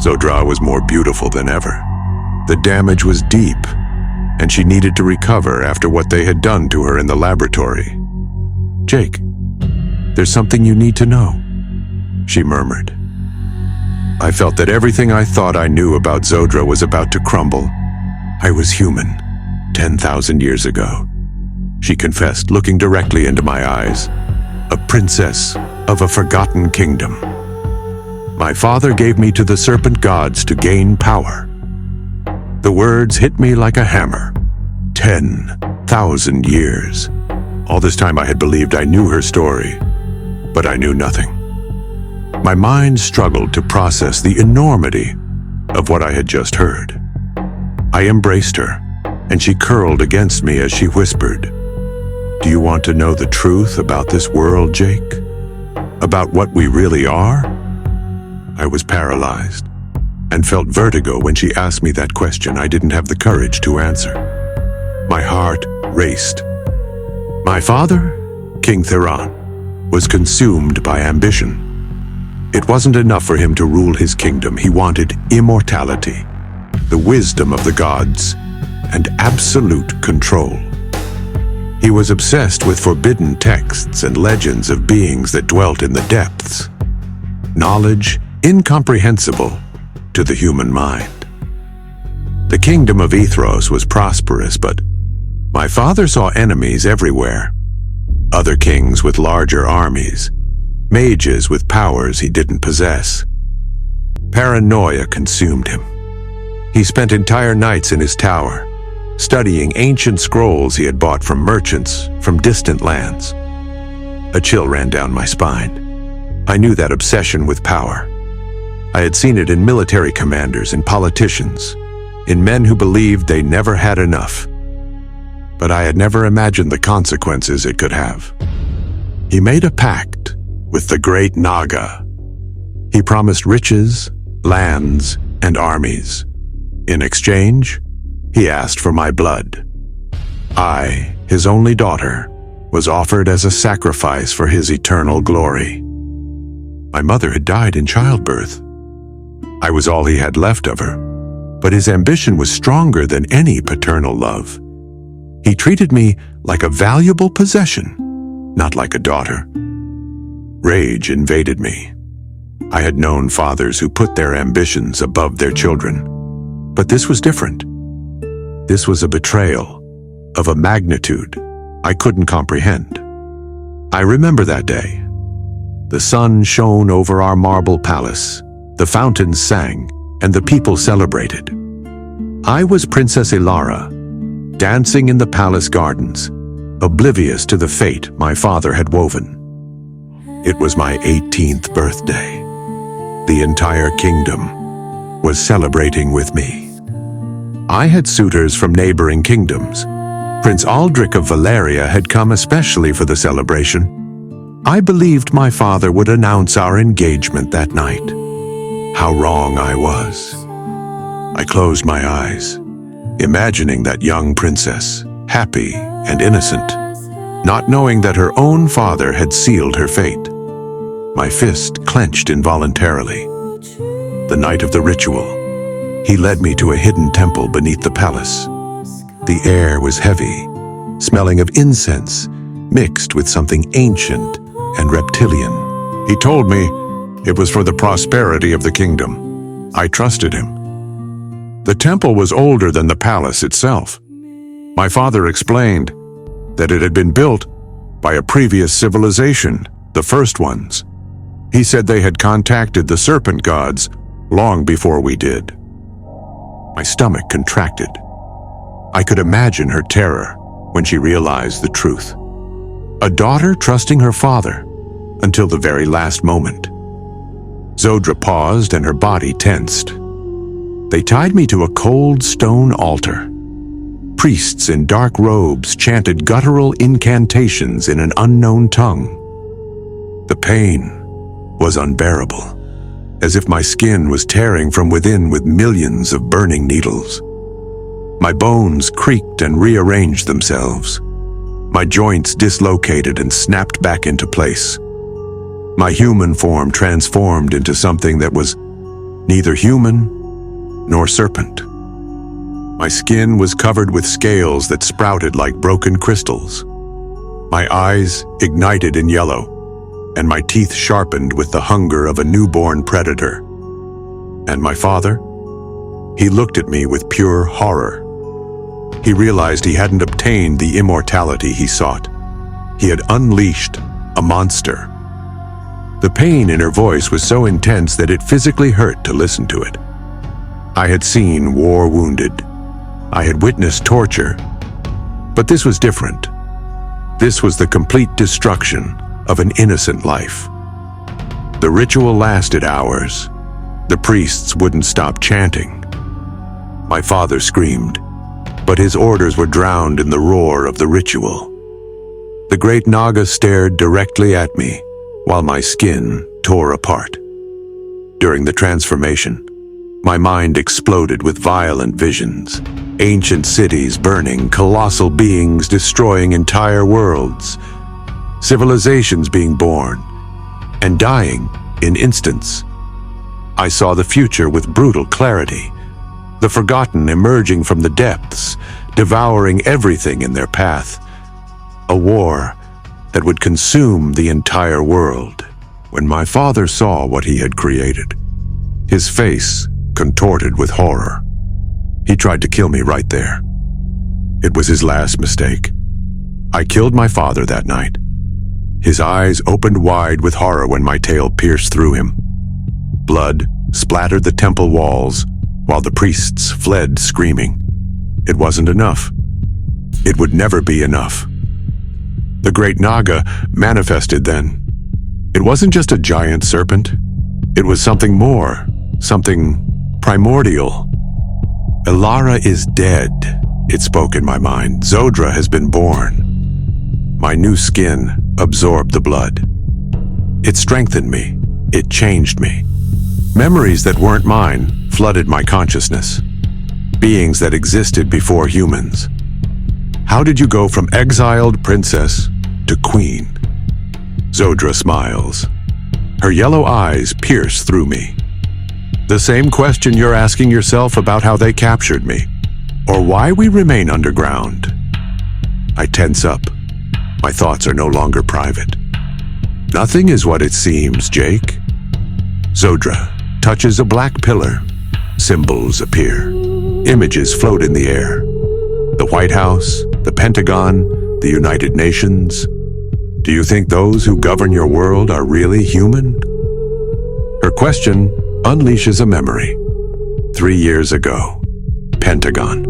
Zodra was more beautiful than ever. The damage was deep, and she needed to recover after what they had done to her in the laboratory. "Jake, there's something you need to know," she murmured. I felt that everything I thought I knew about Zodra was about to crumble. "I was human, 10,000 years ago," she confessed, looking directly into my eyes. "A princess of a forgotten kingdom. My father gave me to the Serpent gods to gain power." The words hit me like a hammer. 10,000 years. All this time I had believed I knew her story, but I knew nothing. My mind struggled to process the enormity of what I had just heard. I embraced her, and she curled against me as she whispered, "Do you want to know the truth about this world, Jake? About what we really are?" I was paralyzed and felt vertigo when she asked me that question I didn't have the courage to answer. My heart raced. My father, King Theron, was consumed by ambition. It wasn't enough for him to rule his kingdom. He wanted immortality, the wisdom of the gods, and absolute control. He was obsessed with forbidden texts and legends of beings that dwelt in the depths. Knowledge incomprehensible to the human mind. The kingdom of Ethros was prosperous, but my father saw enemies everywhere. Other kings with larger armies, mages with powers he didn't possess. Paranoia consumed him. He spent entire nights in his tower, studying ancient scrolls he had bought from merchants from distant lands. A chill ran down my spine. I knew that obsession with power. I had seen it in military commanders and politicians, in men who believed they never had enough. But I had never imagined the consequences it could have. He made a pact with the great Naga. He promised riches, lands, and armies. In exchange, he asked for my blood. I, his only daughter, was offered as a sacrifice for his eternal glory. My mother had died in childbirth. I was all he had left of her, but his ambition was stronger than any paternal love. He treated me like a valuable possession, not like a daughter. Rage invaded me. I had known fathers who put their ambitions above their children, but this was different. This was a betrayal of a magnitude I couldn't comprehend. I remember that day. The sun shone over our marble palace, the fountains sang, and the people celebrated. I was Princess Ilara, dancing in the palace gardens, oblivious to the fate my father had woven. It was my 18th birthday. The entire kingdom was celebrating with me. I had suitors from neighboring kingdoms. Prince Aldrich of Valeria had come especially for the celebration. I believed my father would announce our engagement that night. How wrong I was. I closed my eyes, imagining that young princess, happy and innocent, not knowing that her own father had sealed her fate. My fist clenched involuntarily. The night of the ritual, he led me to a hidden temple beneath the palace. The air was heavy, smelling of incense mixed with something ancient and reptilian. He told me it was for the prosperity of the kingdom. I trusted him. The temple was older than the palace itself. My father explained that it had been built by a previous civilization, the first ones. He said they had contacted the Serpent gods long before we did. My stomach contracted. I could imagine her terror when she realized the truth. A daughter trusting her father until the very last moment. Zodra paused and her body tensed. They tied me to a cold stone altar. Priests in dark robes chanted guttural incantations in an unknown tongue. The pain was unbearable, as if my skin was tearing from within with millions of burning needles. My bones creaked and rearranged themselves. My joints dislocated and snapped back into place. My human form transformed into something that was neither human nor serpent. My skin was covered with scales that sprouted like broken crystals. My eyes ignited in yellow, and my teeth sharpened with the hunger of a newborn predator. And my father? He looked at me with pure horror. He realized he hadn't obtained the immortality he sought. He had unleashed a monster. The pain in her voice was so intense that it physically hurt to listen to it. I had seen war wounded. I had witnessed torture. But this was different. This was the complete destruction of an innocent life. The ritual lasted hours. The priests wouldn't stop chanting. My father screamed, but his orders were drowned in the roar of the ritual. The great Naga stared directly at me while my skin tore apart. During the transformation, my mind exploded with violent visions. Ancient cities burning, colossal beings destroying entire worlds, civilizations being born and dying in instants. I saw the future with brutal clarity, the forgotten emerging from the depths, devouring everything in their path. A war that would consume the entire world. When my father saw what he had created, his face contorted with horror. He tried to kill me right there. It was his last mistake. I killed my father that night. His eyes opened wide with horror when my tail pierced through him. Blood splattered the temple walls while the priests fled screaming. It wasn't enough. It would never be enough. The great Naga manifested then. It wasn't just a giant serpent. It was something more, something primordial. Elara is dead, it spoke in my mind. Zodra has been born. My new skin absorbed the blood. It strengthened me. It changed me. Memories that weren't mine flooded my consciousness. Beings that existed before humans. How did you go from exiled princess to queen? Zodra smiles. Her yellow eyes pierce through me. The same question you're asking yourself about how they captured me, or why we remain underground. I tense up. My thoughts are no longer private. Nothing is what it seems, Jake. Zodra touches a black pillar. Symbols appear. Images float in the air. The White House, the Pentagon, the United Nations. Do you think those who govern your world are really human? Her question unleashes a memory. 3 years ago, Pentagon.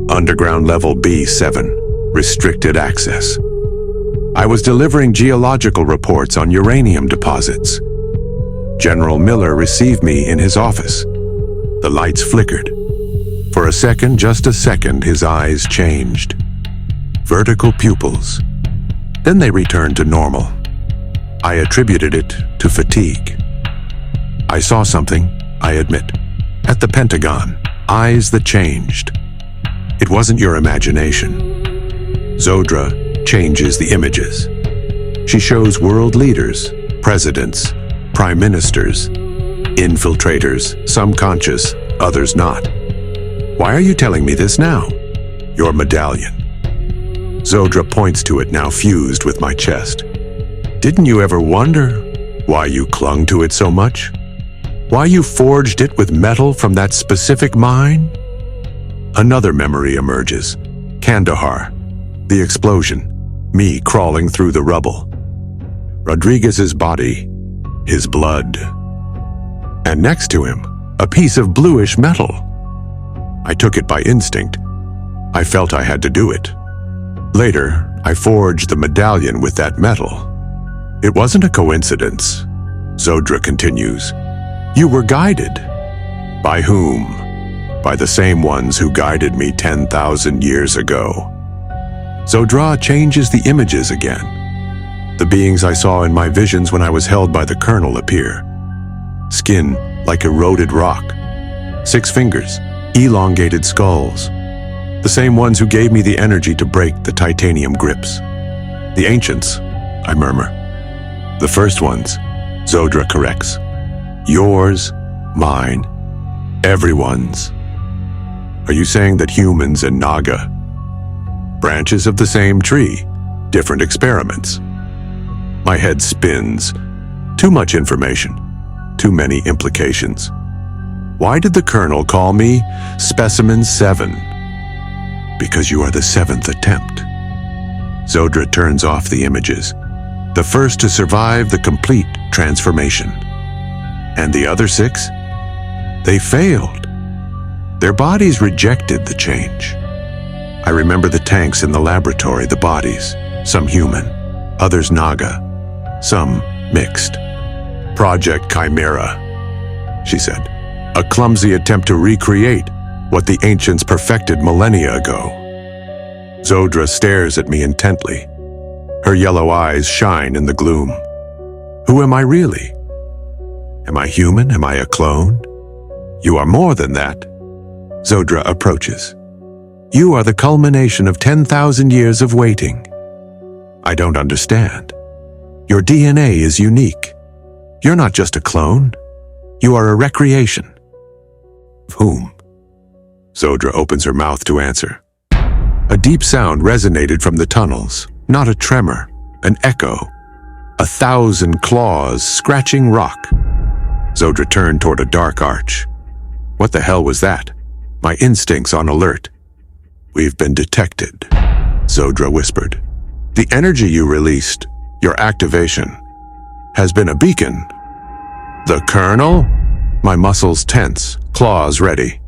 Underground level B7, restricted access. I was delivering geological reports on uranium deposits. General Miller received me in his office. The lights flickered. For a second, just a second, his eyes changed. Vertical pupils. Then they returned to normal. I attributed it to fatigue. I saw something, I admit, at the Pentagon, eyes that changed. It wasn't your imagination. Zodra changes the images. She shows world leaders, presidents, prime ministers, infiltrators, some conscious, others not. Why are you telling me this now? Your medallion. Zodra points to it now fused with my chest. Didn't you ever wonder why you clung to it so much? Why you forged it with metal from that specific mine? Another memory emerges. Kandahar. The explosion. Me crawling through the rubble. Rodriguez's body. His blood. And next to him, a piece of bluish metal. I took it by instinct. I felt I had to do it. Later, I forged the medallion with that metal. It wasn't a coincidence. Zodra continues. You were guided. By whom? By the same ones who guided me 10,000 years ago. Zodra changes the images again. The beings I saw in my visions when I was held by the colonel appear. Skin like eroded rock. 6 fingers, elongated skulls. The same ones who gave me the energy to break the titanium grips. The ancients, I murmur. The first ones, Zodra corrects. Yours Mine. Everyone's. Are you saying that humans and Naga, branches of the same tree, different experiments? My head spins. Too much information. Too many implications. Why did the Colonel call me Specimen 7? Because you are the 7th attempt. Zodra turns off the images, the first to survive the complete transformation. And the other 6? They failed. Their bodies rejected the change. I remember the tanks in the laboratory, the bodies, some human, others Naga, some mixed. Project Chimera, she said. A clumsy attempt to recreate what the ancients perfected millennia ago. Zodra stares at me intently. Her yellow eyes shine in the gloom. Who am I really? Am I human? Am I a clone? You are more than that. Zodra approaches. You are the culmination of 10,000 years of waiting. I don't understand. Your DNA is unique. You're not just a clone. You are a recreation. Of whom? Zodra opens her mouth to answer. A deep sound resonated from the tunnels, not a tremor, an echo. 1,000 claws scratching rock. Zodra turned toward a dark arch. What the hell was that? My instincts on alert. We've been detected, Zodra whispered. The energy you released, your activation, has been a beacon. The Colonel? My muscles tense, claws ready.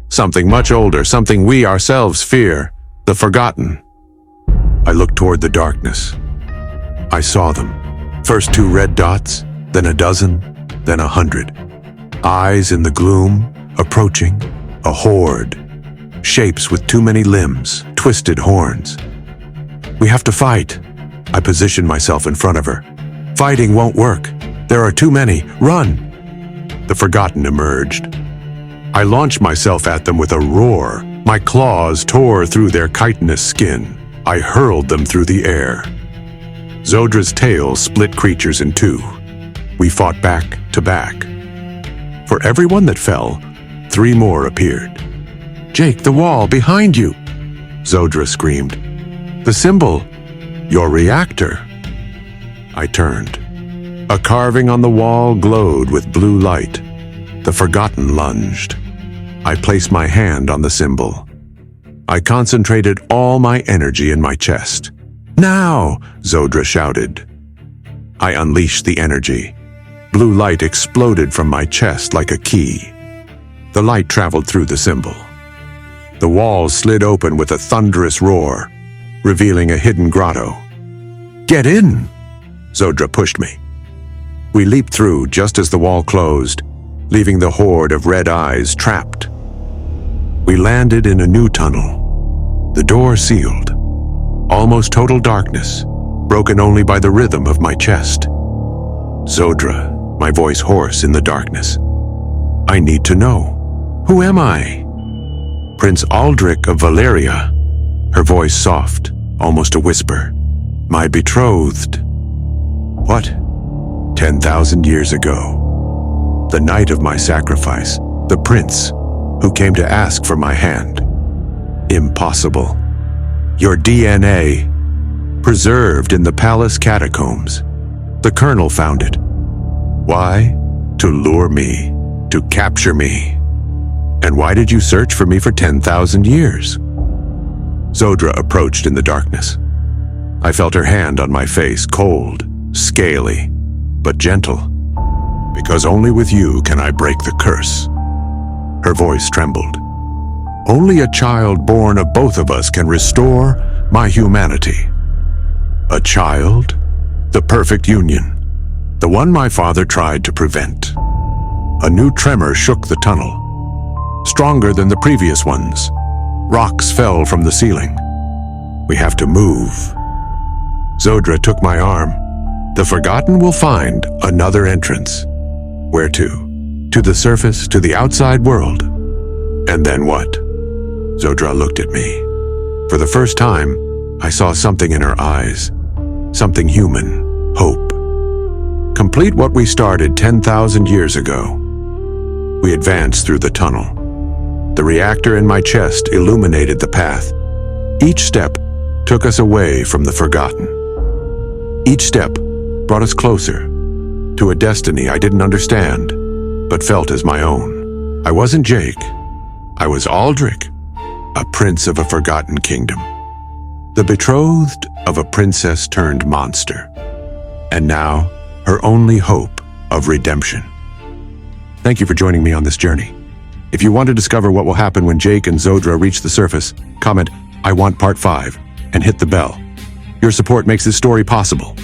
Something much older, something we ourselves fear, the forgotten. I looked toward the darkness. I saw them. First 2 red dots, then a dozen, then 100. Eyes in the gloom, approaching, a horde. Shapes with too many limbs, twisted horns. We have to fight. I positioned myself in front of her. Fighting won't work. There are too many. Run! The forgotten emerged. I launched myself at them with a roar. My claws tore through their chitinous skin. I hurled them through the air. Zodra's tail split creatures in 2. We fought back to back. For everyone that fell, 3 more appeared. Jake, the wall behind you! Zodra screamed. The symbol! Your reactor! I turned. A carving on the wall glowed with blue light. The forgotten lunged. I placed my hand on the symbol. I concentrated all my energy in my chest. Now! Zodra shouted. I unleashed the energy. Blue light exploded from my chest like a key. The light traveled through the symbol. The walls slid open with a thunderous roar, revealing a hidden grotto. Get in! Zodra pushed me. We leaped through just as the wall closed, leaving the horde of red eyes trapped. We landed in a new tunnel. The door sealed. Almost total darkness, broken only by the rhythm of my chest. Zodra, my voice hoarse in the darkness. I need to know. Who am I? Prince Aldrich of Valeria. Her voice soft, almost a whisper. My betrothed. What? 10,000 years ago. The night of my sacrifice. The prince, who came to ask for my hand. Impossible. Your DNA, preserved in the palace catacombs. The Colonel found it. Why? To lure me, to capture me. And why did you search for me for 10,000 years? Zodra approached in the darkness. I felt her hand on my face, cold, scaly, but gentle. Because only with you can I break the curse. Her voice trembled. Only a child born of both of us can restore my humanity. A child? The perfect union. The one my father tried to prevent. A new tremor shook the tunnel. Stronger than the previous ones. Rocks fell from the ceiling. We have to move. Zodra took my arm. The Forgotten will find another entrance. Where to? To the surface, to the outside world. And then what? Zodra looked at me. For the first time, I saw something in her eyes. Something human. Hope. Complete what we started 10,000 years ago. We advanced through the tunnel. The reactor in my chest illuminated the path. Each step took us away from the forgotten. Each step brought us closer to a destiny I didn't understand, but felt as my own. I wasn't Jake. I was Aldrich, a prince of a forgotten kingdom, the betrothed of a princess turned monster, and now her only hope of redemption. Thank you for joining me on this journey. If you want to discover what will happen when Jake and Zodra reach the surface, comment, "I want part 5," and hit the bell. Your support makes this story possible.